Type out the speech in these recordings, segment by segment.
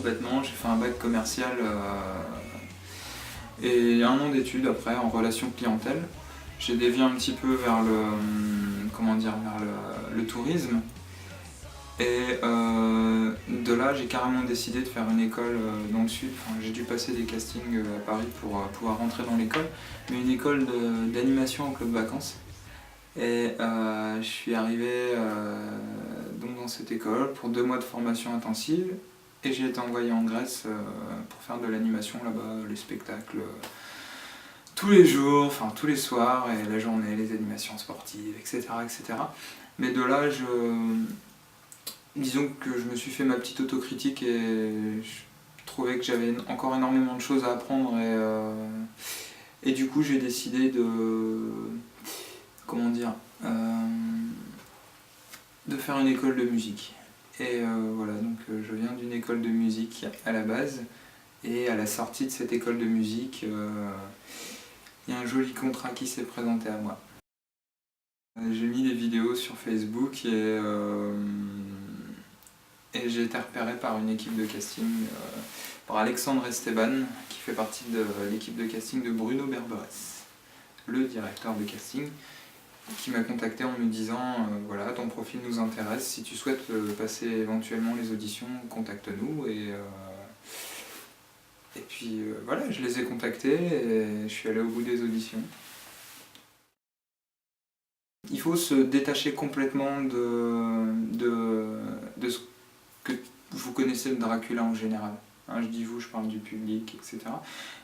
tout bêtement, j'ai fait un bac commercial et 1 an d'études après en relations clientèle. J'ai dévié un petit peu vers le tourisme. Et de là, j'ai carrément décidé de faire une école dans le sud. Enfin, j'ai dû passer des castings à Paris pour pouvoir rentrer dans l'école, mais une école d'animation en club vacances. Et je suis arrivé donc dans cette école pour 2 mois de formation intensive et j'ai été envoyé en Grèce pour faire de l'animation là-bas, les spectacles tous les jours, enfin tous les soirs et la journée, les animations sportives, etc. etc. Mais de là, disons que je me suis fait ma petite autocritique et je trouvais que j'avais encore énormément de choses à apprendre et du coup j'ai décidé de faire une école de musique. Et voilà, donc je viens d'une école de musique à la base et à la sortie de cette école de musique, il y a un joli contrat qui s'est présenté à moi. J'ai mis des vidéos sur Facebook et j'ai été repéré par une équipe de casting, par Alexandre Esteban, qui fait partie de l'équipe de casting de Bruno Berberès, le directeur de casting, qui m'a contacté en me disant voilà, ton profil nous intéresse, si tu souhaites passer éventuellement les auditions, contacte-nous. Et puis voilà, je les ai contactés et je suis allé au bout des auditions. Il faut se détacher complètement de ce que vous connaissez de Dracula en général. Hein, je dis vous, je parle du public, etc.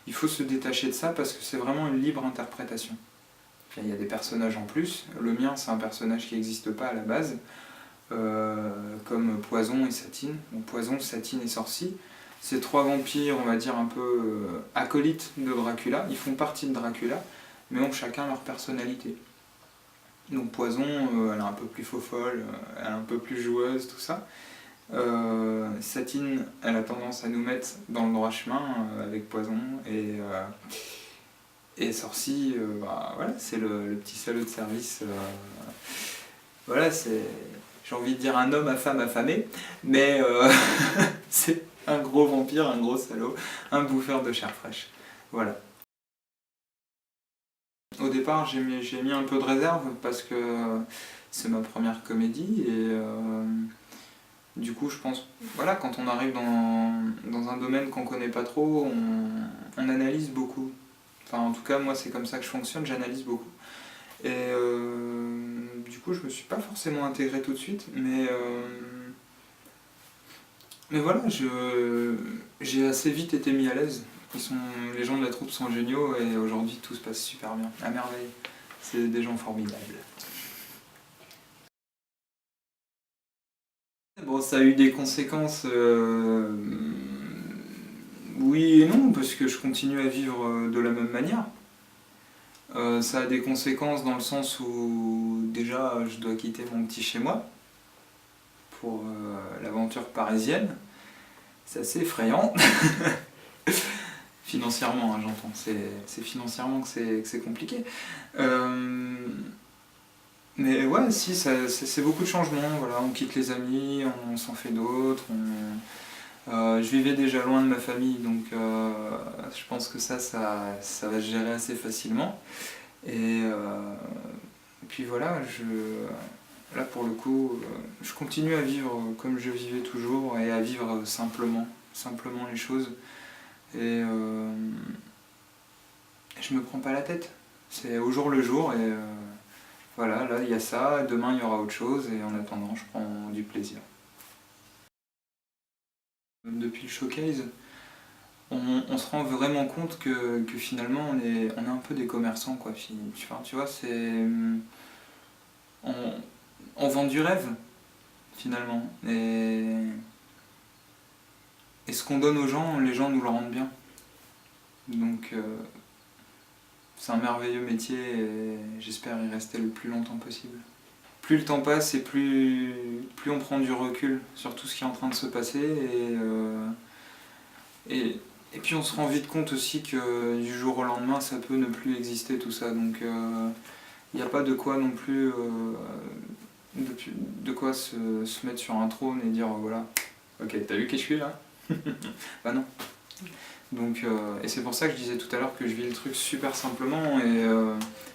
Il faut se détacher de ça parce que c'est vraiment une libre interprétation. Il y a des personnages en plus. Le mien, c'est un personnage qui n'existe pas à la base, comme Poison et Satine. Donc, Poison, Satine et Sorcie. Ces 3 vampires, on va dire un peu acolytes de Dracula. Ils font partie de Dracula, mais ont chacun leur personnalité. Donc Poison, elle est un peu plus faux-folle, elle est un peu plus joueuse, tout ça. Satine, elle a tendance à nous mettre dans le droit chemin avec Poison. Et Sorcie, voilà, c'est le petit salaud de service. Voilà, c'est, j'ai envie de dire un homme à femme affamé, mais c'est un gros vampire, un gros salaud, un bouffeur de chair fraîche. Voilà. Au départ, j'ai mis un peu de réserve parce que c'est ma première comédie et du coup, je pense, voilà, quand on arrive dans un domaine qu'on connaît pas trop, on analyse beaucoup. Enfin, en tout cas, moi, c'est comme ça que je fonctionne, j'analyse beaucoup. Et du coup, je me suis pas forcément intégré tout de suite, mais voilà, j'ai assez vite été mis à l'aise. Les gens de la troupe sont géniaux et aujourd'hui, tout se passe super bien, à merveille. C'est des gens formidables. Bon, ça a eu des conséquences, oui et non, parce que je continue à vivre de la même manière. Ça a des conséquences dans le sens où déjà je dois quitter mon petit chez moi pour l'aventure parisienne. C'est assez effrayant. Financièrement, hein, j'entends. C'est financièrement que c'est compliqué. Mais ouais, si, c'est beaucoup de changements. Voilà, on quitte les amis, on s'en fait d'autres. Je vivais déjà loin de ma famille, donc je pense que ça va se gérer assez facilement. Et puis voilà, là pour le coup, je continue à vivre comme je vivais toujours et à vivre simplement les choses. Et je me prends pas la tête. C'est au jour le jour et voilà, là il y a ça, demain il y aura autre chose et en attendant je prends du plaisir. Depuis le showcase, on se rend vraiment compte que finalement on est un peu des commerçants quoi. Enfin, tu vois, on vend du rêve finalement et ce qu'on donne aux gens, les gens nous le rendent bien. Donc c'est un merveilleux métier et j'espère y rester le plus longtemps possible. Plus le temps passe et plus on prend du recul sur tout ce qui est en train de se passer et puis on se rend vite compte aussi que du jour au lendemain ça peut ne plus exister tout ça, donc il n'y a pas de quoi non plus de quoi se mettre sur un trône et dire voilà, ok, t'as vu qui je suis là? Bah non. Donc, et c'est pour ça que je disais tout à l'heure que je vis le truc super simplement, et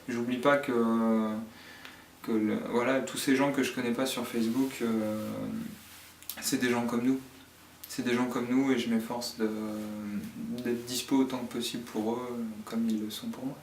j'oublie pas que voilà, tous ces gens que je connais pas sur Facebook, c'est des gens comme nous. C'est des gens comme nous, et je m'efforce d'être dispo autant que possible pour eux, comme ils le sont pour moi.